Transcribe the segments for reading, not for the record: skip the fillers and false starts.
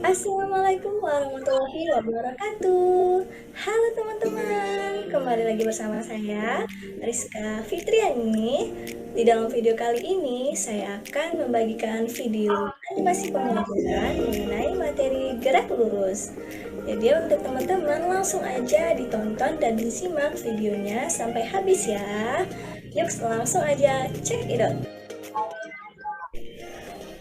Assalamualaikum warahmatullahi wabarakatuh. Halo teman-teman, kembali lagi bersama saya Rizka Fitriani. Di dalam video kali ini saya akan membagikan video animasi pembelajaran mengenai materi gerak lurus. Jadi untuk teman-teman langsung aja ditonton dan disimak videonya sampai habis ya. Yuk langsung aja check it out.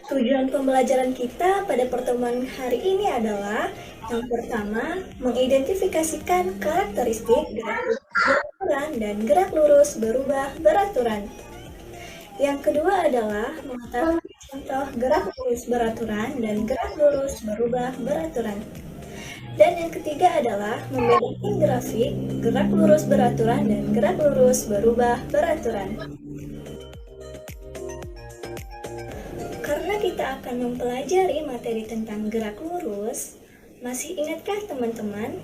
Tujuan pembelajaran kita pada pertemuan hari ini adalah yang pertama, mengidentifikasikan karakteristik gerak beraturan dan gerak lurus berubah beraturan. Yang kedua adalah mengetahui contoh gerak lurus beraturan dan gerak lurus berubah beraturan. Dan yang ketiga adalah membedakan grafik gerak lurus beraturan dan gerak lurus berubah beraturan. Karena kita akan mempelajari materi tentang gerak lurus, masih ingatkah teman-teman,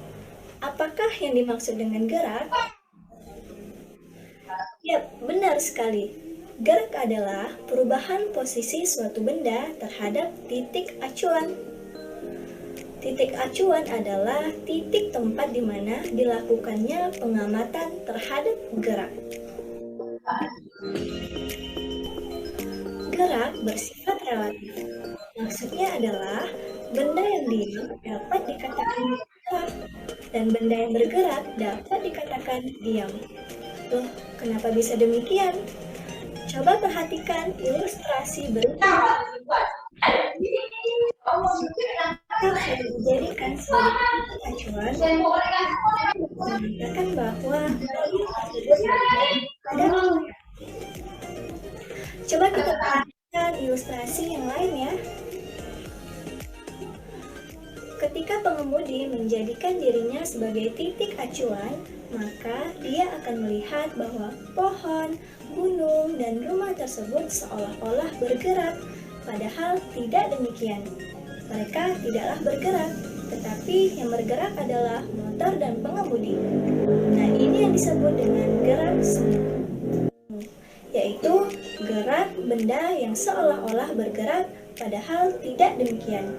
apakah yang dimaksud dengan gerak? Ya, benar sekali. Gerak adalah perubahan posisi suatu benda terhadap titik acuan. Titik acuan adalah titik tempat di mana dilakukannya pengamatan terhadap gerak. Gerak bersifat relatif. Maksudnya adalah benda yang diam dapat dikatakan bergerak dan benda yang bergerak dapat dikatakan diam. Loh, kenapa bisa demikian? Coba perhatikan ilustrasi berikut. Kita dijadikan sebagai titik acuan mengatakan bahwa benda tersebut pada. Coba kita perhatikan ilustrasi yang lain ya. Ketika pengemudi menjadikan dirinya sebagai titik acuan, maka dia akan melihat bahwa pohon, gunung, dan rumah tersebut seolah-olah bergerak, padahal tidak demikian. Mereka tidaklah bergerak, tetapi yang bergerak adalah motor dan pengemudi. Nah, ini yang disebut dengan gerak semu, yaitu gerak benda yang seolah-olah bergerak, padahal tidak demikian.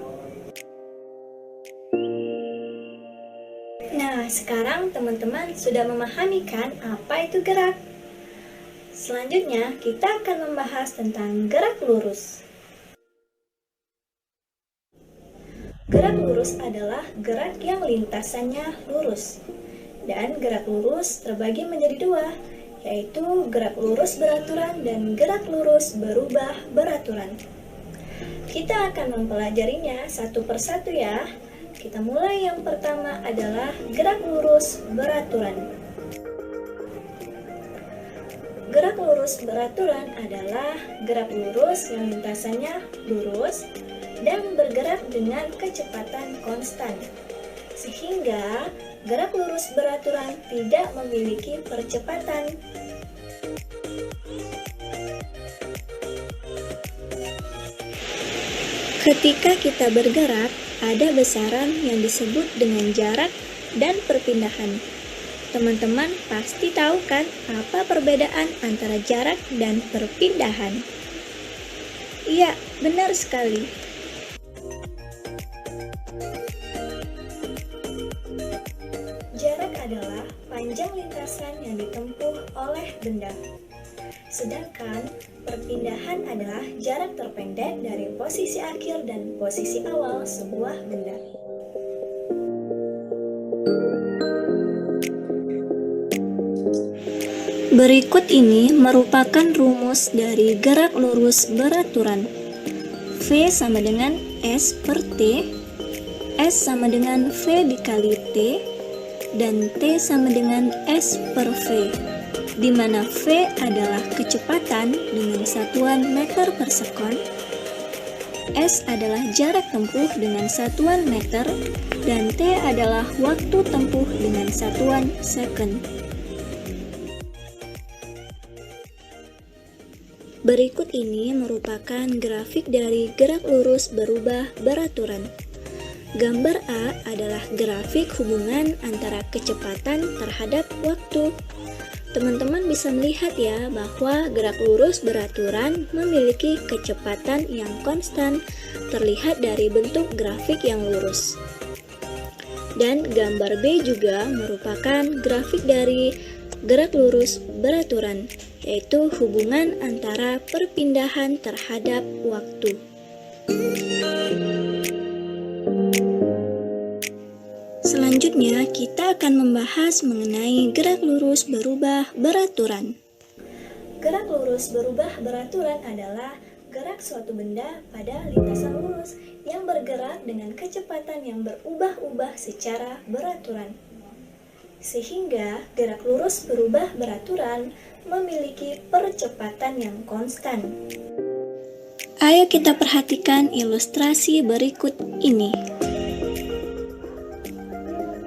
Nah, sekarang teman-teman sudah memahami kan apa itu gerak? Selanjutnya, kita akan membahas tentang gerak lurus. Gerak lurus adalah gerak yang lintasannya lurus. Dan gerak lurus terbagi menjadi dua, yaitu gerak lurus beraturan dan gerak lurus berubah beraturan. Kita akan mempelajarinya satu persatu ya. Kita mulai, yang pertama adalah gerak lurus beraturan. Gerak lurus beraturan adalah gerak lurus yang lintasannya lurus dan bergerak dengan kecepatan konstan, sehingga gerak lurus beraturan tidak memiliki percepatan. Ketika kita bergerak, ada besaran yang disebut dengan jarak dan perpindahan. Teman-teman pasti tahu kan apa perbedaan antara jarak dan perpindahan? Iya, benar sekali. Jarak adalah panjang lintasan yang ditempuh oleh benda. Sedangkan perpindahan adalah jarak terpendek dari posisi akhir dan posisi awal sebuah benda. Berikut ini merupakan rumus dari gerak lurus beraturan. V sama dengan S per T, S sama dengan V dikali T, dan T sama dengan S per V, di mana V adalah kecepatan dengan satuan meter per sekon, S adalah jarak tempuh dengan satuan meter, dan T adalah waktu tempuh dengan satuan second. Berikut ini merupakan grafik dari gerak lurus berubah beraturan. Gambar A adalah grafik hubungan antara kecepatan terhadap waktu. Teman-teman bisa melihat ya bahwa gerak lurus beraturan memiliki kecepatan yang konstan, terlihat dari bentuk grafik yang lurus. Dan gambar B juga merupakan grafik dari gerak lurus beraturan, yaitu hubungan antara perpindahan terhadap waktu. Selanjutnya, kita akan membahas mengenai gerak lurus berubah beraturan. Gerak lurus berubah beraturan adalah gerak suatu benda pada lintasan lurus yang bergerak dengan kecepatan yang berubah-ubah secara beraturan. Sehingga gerak lurus berubah beraturan memiliki percepatan yang konstan. Ayo kita perhatikan ilustrasi berikut ini.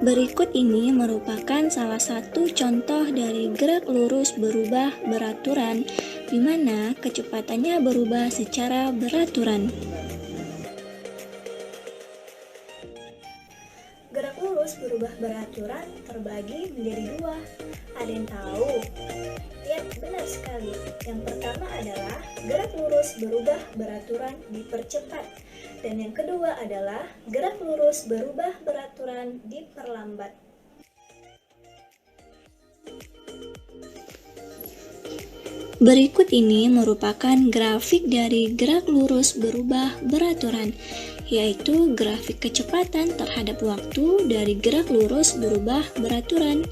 Berikut ini merupakan salah satu contoh dari gerak lurus berubah beraturan, di mana kecepatannya berubah secara beraturan. Gerak lurus berubah beraturan terbagi menjadi dua. Ada yang tahu? Ya, benar sekali. Yang pertama adalah gerak lurus berubah beraturan dipercepat. Dan yang kedua adalah gerak lurus berubah beraturan diperlambat. Berikut ini merupakan grafik dari gerak lurus berubah beraturan, yaitu grafik kecepatan terhadap waktu dari gerak lurus berubah beraturan.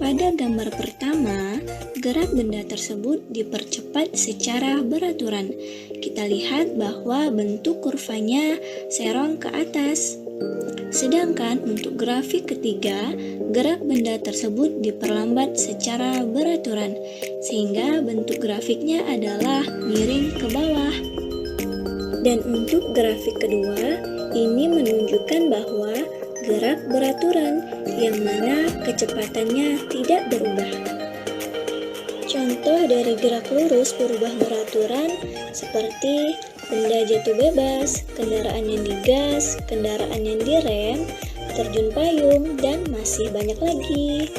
Pada gambar pertama, gerak benda tersebut dipercepat secara beraturan. Kita lihat bahwa bentuk kurvanya serong ke atas. Sedangkan untuk grafik ketiga, gerak benda tersebut diperlambat secara beraturan, sehingga bentuk grafiknya adalah miring ke bawah. Dan untuk grafik kedua, ini menunjukkan bahwa gerak beraturan, yang mana kecepatannya tidak berubah. Contoh dari gerak lurus berubah beraturan seperti benda jatuh bebas, kendaraan yang digas, kendaraan yang direm, terjun payung, dan masih banyak lagi.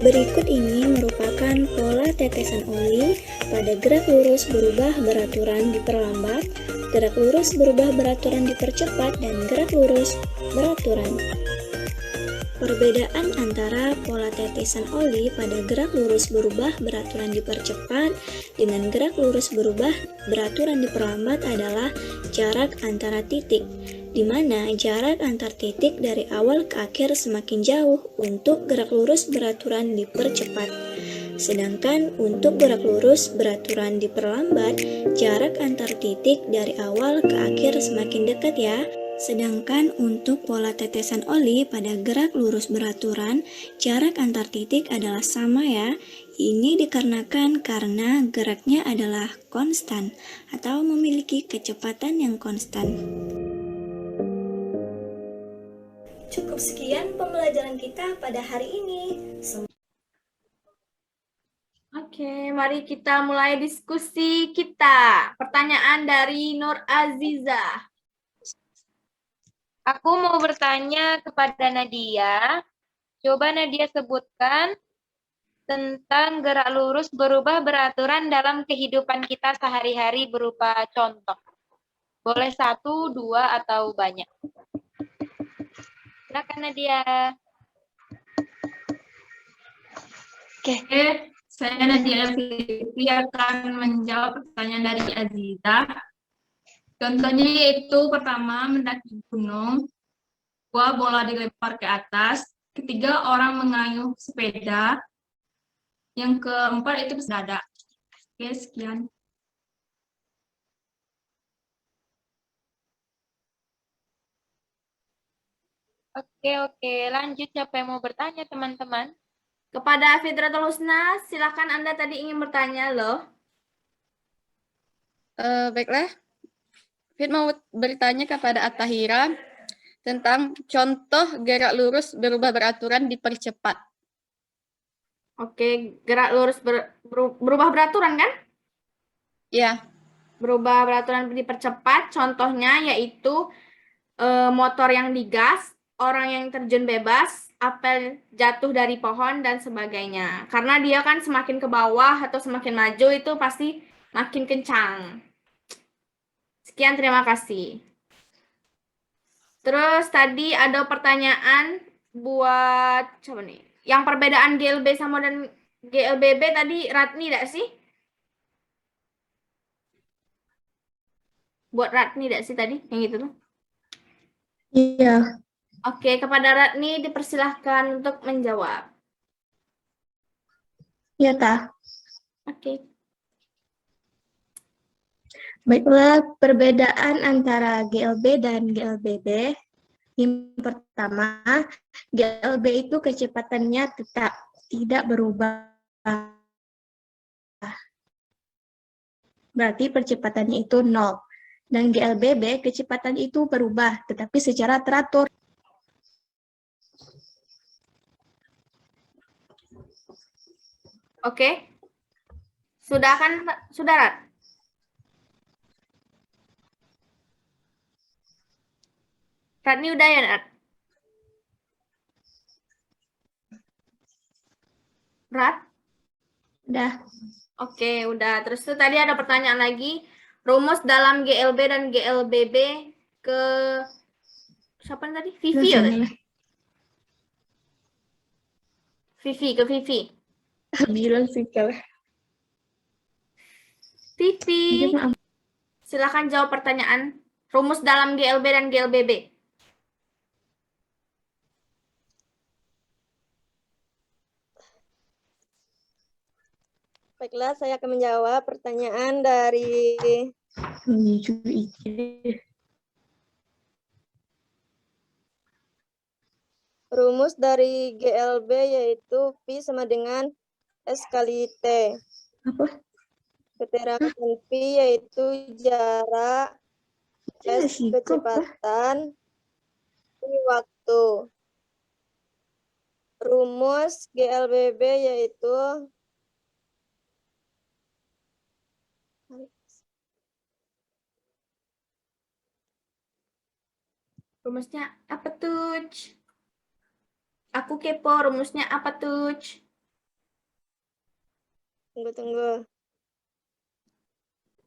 Berikut ini merupakan pola tetesan oli pada gerak lurus berubah beraturan diperlambat, gerak lurus berubah beraturan dipercepat, dan gerak lurus beraturan. Perbedaan antara pola tetesan oli pada gerak lurus berubah beraturan dipercepat dengan gerak lurus berubah beraturan diperlambat adalah jarak antara titik, di mana jarak antar titik dari awal ke akhir semakin jauh untuk gerak lurus beraturan dipercepat. Sedangkan untuk gerak lurus beraturan diperlambat, jarak antar titik dari awal ke akhir semakin dekat ya. Sedangkan untuk pola tetesan oli pada gerak lurus beraturan, jarak antar titik adalah sama ya. Ini dikarenakan karena geraknya adalah konstan atau memiliki kecepatan yang konstan. Cukup sekian pembelajaran kita pada hari ini. Oke, mari kita mulai diskusi kita. Pertanyaan dari Nur Azizah. Aku mau bertanya kepada Nadia. Coba Nadia sebutkan tentang gerak lurus berubah beraturan dalam kehidupan kita sehari-hari berupa contoh. Boleh 1, 2, atau banyak. Silakan Nadia. Oke, saya Nadia Fitri akan menjawab pertanyaan dari Aziza. Contohnya yaitu pertama, mendaki gunung, 2, bola dilempar ke atas, ketiga, orang mengayuh sepeda, yang keempat itu bersedadak. Oke, sekian. Oke, lanjut. Siapa yang mau bertanya, teman-teman? Kepada Fitratul Husna, silakan Anda tadi ingin bertanya loh. Baiklah, Fit mau bertanya kepada Attahira tentang contoh gerak lurus berubah beraturan dipercepat. Oke, gerak lurus berubah beraturan kan? Ya, Berubah beraturan dipercepat, contohnya yaitu motor yang digas, orang yang terjun bebas, apel jatuh dari pohon, dan sebagainya. Karena dia kan semakin ke bawah atau semakin maju itu pasti makin kencang. Sekian, terima kasih. Terus tadi ada pertanyaan buat coba nih. Yang perbedaan GLB sama dan GLBB tadi Ratni tidak sih? Buat Ratni tidak sih tadi yang gitu tuh? Iya. Oke, kepada Ratni dipersilahkan untuk menjawab. Iya, Tah. Oke. Baiklah, perbedaan antara GLB dan GLBB. Yang pertama, GLB itu kecepatannya tetap tidak berubah. Berarti percepatannya itu 0. Dan GLBB kecepatan itu berubah, tetapi secara teratur. Oke. Sudah kan, sudah, Rat? Ratni udah ya, Rat? Rat? Udah. Oke, udah. Terus tuh tadi ada pertanyaan lagi. Rumus dalam GLB dan GLBB ke siapa tadi? Vivi ya? Vivi, ke Vivi. Bilang sih kalau. Vivi, silakan jawab pertanyaan. Rumus dalam GLB dan GLBB. Baiklah, saya akan menjawab pertanyaan dari rumus dari GLB yaitu Pi sama dengan S kali T. Apa? Keterangan Pi yaitu jarak, S kecepatan, Pi waktu. Rumus GLBB yaitu Rumusnya apa tuh? Aku kepo, rumusnya apa tuh? Tunggu.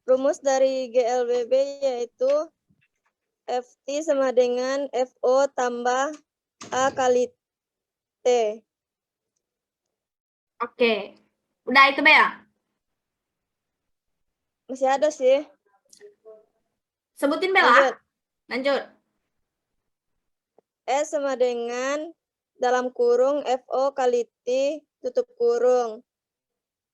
Rumus dari GLBB yaitu FT sama dengan FO tambah A kali T. Oke. Udah itu, Bea? Masih ada sih. Sebutin, Bella. Lanjut. S sama dengan dalam kurung FO kali T tutup kurung.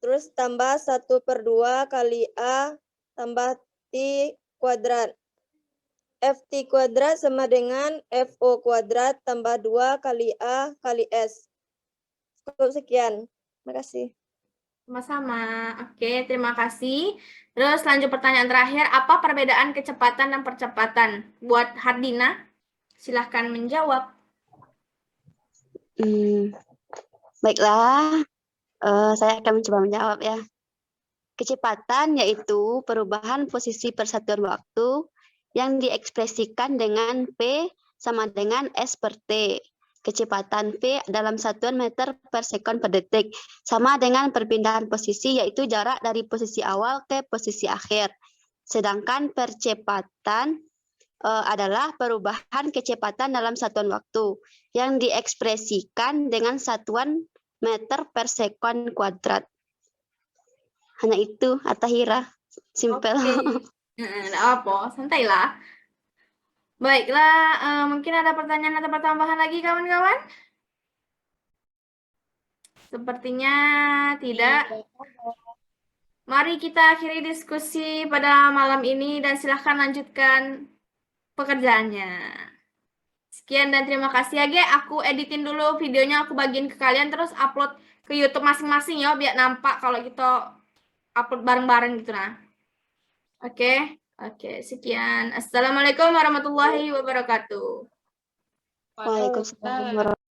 Terus tambah 1/2 kali A tambah T kuadrat. FT kuadrat sama dengan FO kuadrat tambah 2 kali A kali S. Cukup sekian. Terima kasih. Sama-sama. Oke, terima kasih. Terus lanjut pertanyaan terakhir. Apa perbedaan kecepatan dan percepatan? Buat Hardina, silahkan menjawab. Baiklah, saya akan mencoba menjawab ya. Kecepatan yaitu perubahan posisi persatuan waktu yang diekspresikan dengan P sama dengan S per T. Kecepatan P dalam satuan meter per sekon per detik sama dengan perpindahan posisi yaitu jarak dari posisi awal ke posisi akhir. Sedangkan percepatan adalah perubahan kecepatan dalam satuan waktu yang diekspresikan dengan satuan meter per sekon kuadrat. Hanya itu, Atahira. Simpel. Nggak apa, santailah. Baiklah, mungkin ada pertanyaan atau pertambahan lagi, kawan-kawan? Sepertinya tidak. Mari kita akhiri diskusi pada malam ini dan silahkan lanjutkan pekerjaannya. Sekian dan terima kasih ya, Ge. Aku editin dulu videonya, aku bagiin ke kalian, terus upload ke YouTube masing-masing ya, biar nampak kalau kita upload bareng-bareng gitu nah. Oke, sekian. Assalamualaikum warahmatullahi wabarakatuh. Waalaikumsalam warahmatullahi wabarakatuh.